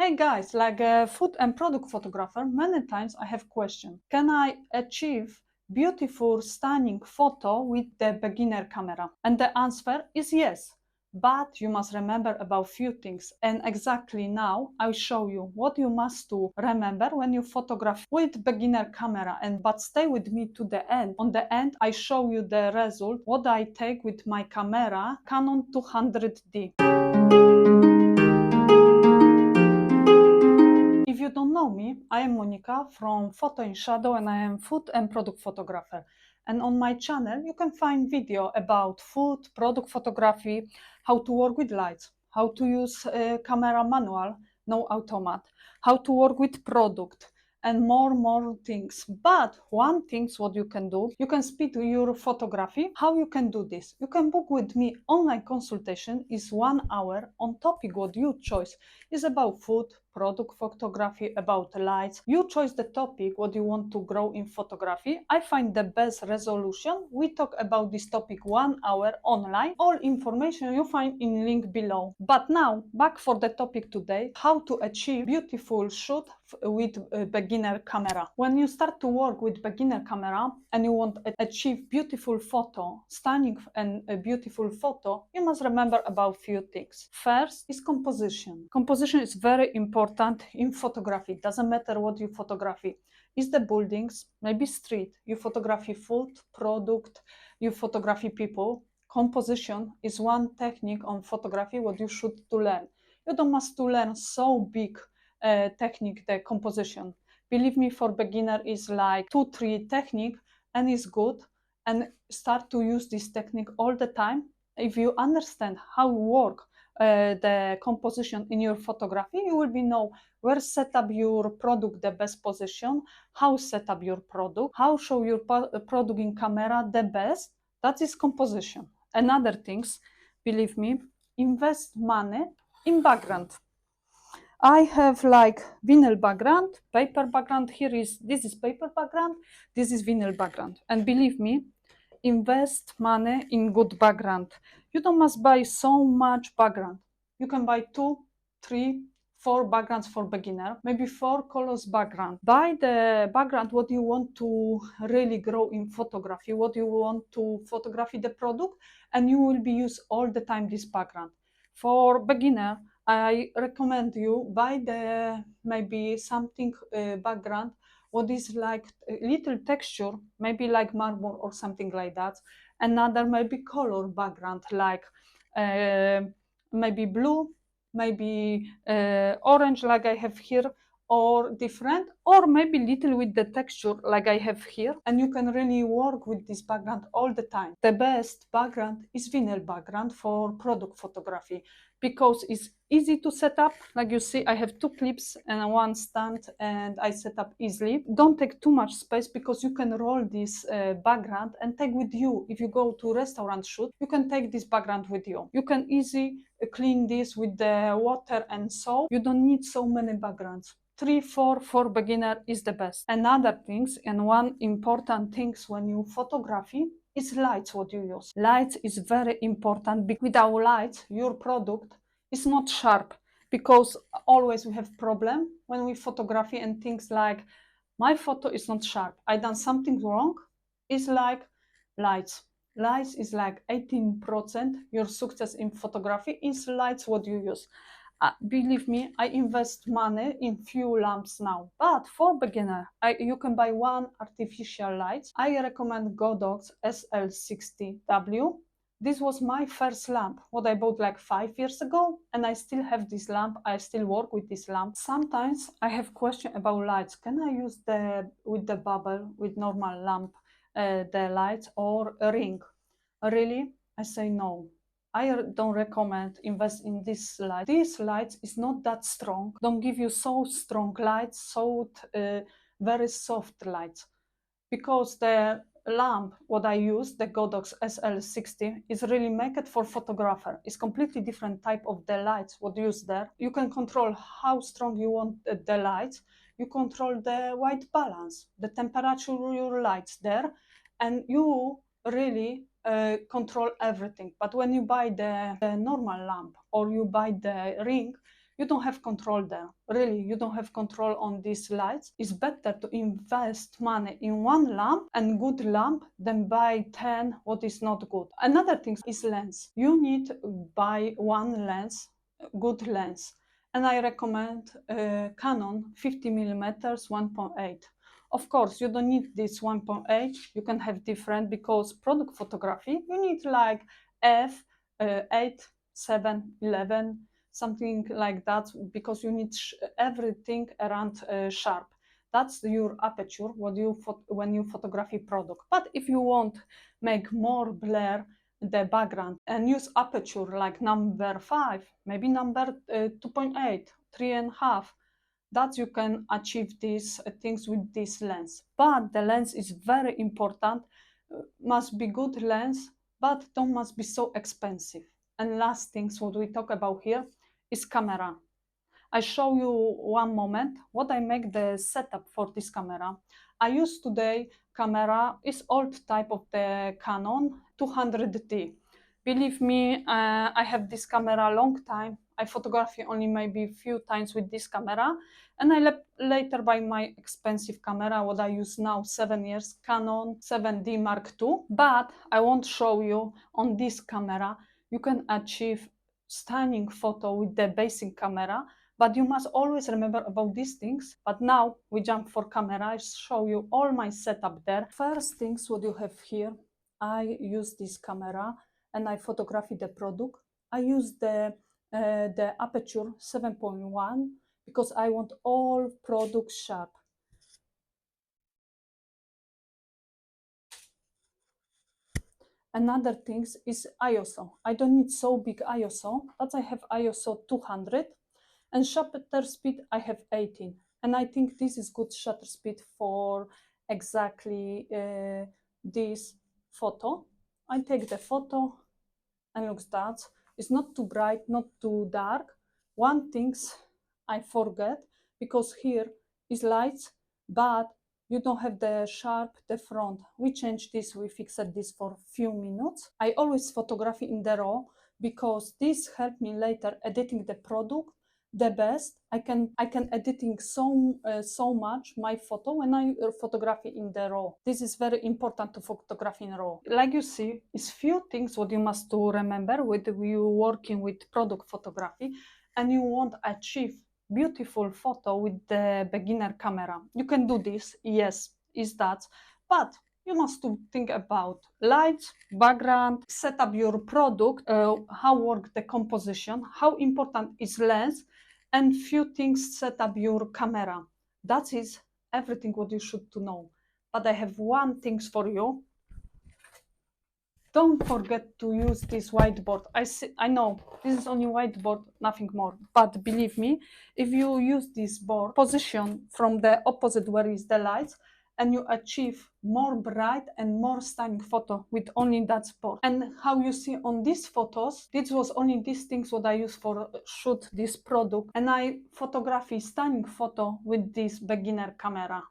Hey guys, like a food and product photographer, many times I have question. Can I achieve beautiful, stunning photo with the beginner camera? And the answer is yes. But you must remember about few things. And exactly now I'll show you what you must to remember when you photograph with beginner camera. But stay with me to the end. On the end, I show you the result, what I take with my camera, Canon 200D. If you don't know me, I am Monika from Photo in Shadow and I am food and product photographer. And on my channel, you can find video about food, product photography, how to work with lights, how to use camera manual, no automat, how to work with product, and more things. But one thing what you can do, you can speed your photography. How you can do this? You can book with me online consultation, is 1 hour on topic what you choose. Is about food, product photography, about lights. You choose the topic what you want to grow in photography. I find the best resolution. We talk about this topic 1 hour online. All information you find in link below. But now back for the topic today, how to achieve beautiful shoot with a beginner camera. When you start to work with beginner camera and you want to achieve beautiful photo, stunning and a beautiful photo, you must remember about few things. First is composition. Composition is very important in photography. It doesn't matter what you photography. Is the buildings, maybe street, you photography food, product, you photography people. Composition is one technique on photography what you should to learn. You don't must to learn so big technique, the composition. Believe me, for beginner is like 2-3 technique and is good, and start to use this technique all the time. If you understand how work the composition in your photography, you will be know where set up your product the best position, how set up your product, how show your product in camera the best. That is composition. Another things, believe me, invest money in background. I have like vinyl background, paper background. This is paper background, this is vinyl background. And believe me, invest money in good background. You don't must buy so much background. You can buy 2, 3, 4 backgrounds for beginner, maybe 4 colors background. Buy the background what you want to really grow in photography, what you want to photography the product, and you will be use all the time this background. For beginner, I recommend you buy the maybe something background what is like a little texture, maybe like marble or something like that. Another maybe color background, like maybe blue, maybe orange, like I have here, or different, or maybe little with the texture like I have here, and you can really work with this background all the time. The best background is vinyl background for product photography because it's easy to set up. Like you see, I have 2 clips and 1 stand, and I set up easily. Don't take too much space because you can roll this background and take with you. If you go to restaurant shoot, you can take this background with you. You can easily clean this with the water and soap. You don't need so many backgrounds. 3, 4 for beginner is the best. Another things, and one important things when you photography, is lights what you use. Lights is very important. Without lights, your product is not sharp, because always we have problem when we photography and things like my photo is not sharp, I done something wrong. It's like lights. Lights is like 18% your success in photography is lights what you use. Believe me, I invest money in few lamps now, but for beginner, you can buy 1 artificial light. I recommend Godox SL60W. This was my first lamp, what I bought like 5 years ago, and I still have this lamp. I still work with this lamp. Sometimes I have question about lights. Can I use with the bubble, with normal lamp, the lights, or a ring? Really? I say no. I don't recommend invest in this light. This light is not that strong. Don't give you so strong lights, so very soft lights. Because the lamp what I use, the Godox SL60, is really make it for photographer. It's completely different type of the lights what use there. You can control how strong you want the lights. You control the white balance, the temperature of your lights there, and you really control everything. But when you buy the normal lamp or you buy the ring, you don't have control there. Really, you don't have control on these lights. It's better to invest money in one lamp and good lamp than buy 10 what is not good. Another thing is lens. You need to buy one lens, good lens. And I recommend Canon 50mm 1.8. Of course, you don't need this 1.8. You can have different, because product photography, you need like f 8, 7, 11, something like that, because you need everything around sharp. That's your aperture when you photography product. But if you want make more blur the background and use aperture like number 5, maybe number 2.8, 3.5, that you can achieve these things with this lens. But the lens is very important, must be good lens, but don't must be so expensive. And last things what we talk about here is camera. I show you one moment what I make the setup for this camera. I use today camera is old type of the Canon 200D. Believe me, I have this camera a long time. I photography only maybe few times with this camera, and I later buy my expensive camera what I use now 7 years, Canon 7D Mark II. But I won't show you on this camera you can achieve stunning photo with the basic camera, but you must always remember about these things. But now we jump for camera. I show you all my setup there. First things what you have here, I use this camera and I photography the product. I use the aperture 7.1 because I want all products sharp. Another thing is ISO. I don't need so big ISO, but I have ISO 200, and shutter speed I have 18. And I think this is good shutter speed for exactly this photo. I take the photo and looks that. It's not too bright, not too dark. One things I forget, because here is lights, but you don't have the sharp, the front. We changed this, we fixed this for few minutes. I always photography in the raw, because this helped me later editing the product the best. I can editing so much my photo when I photography in the raw. This is very important to photography in raw. Like you see, it's few things what you must to remember with you working with product photography, and you want to achieve beautiful photo with the beginner camera. You can do this, yes, is that, but you must to think about lights, background, set up your product, how work the composition, how important is lens, and few things set up your camera. That is everything what you should to know. But I have one things for you. Don't forget to use this whiteboard. I know this is only whiteboard, nothing more. But believe me, if you use this board position from the opposite where is the lights, and you achieve more bright and more stunning photo with only that spot. And how you see on these photos, this was only these things what I use for shoot this product, and I photography stunning photo with this beginner camera.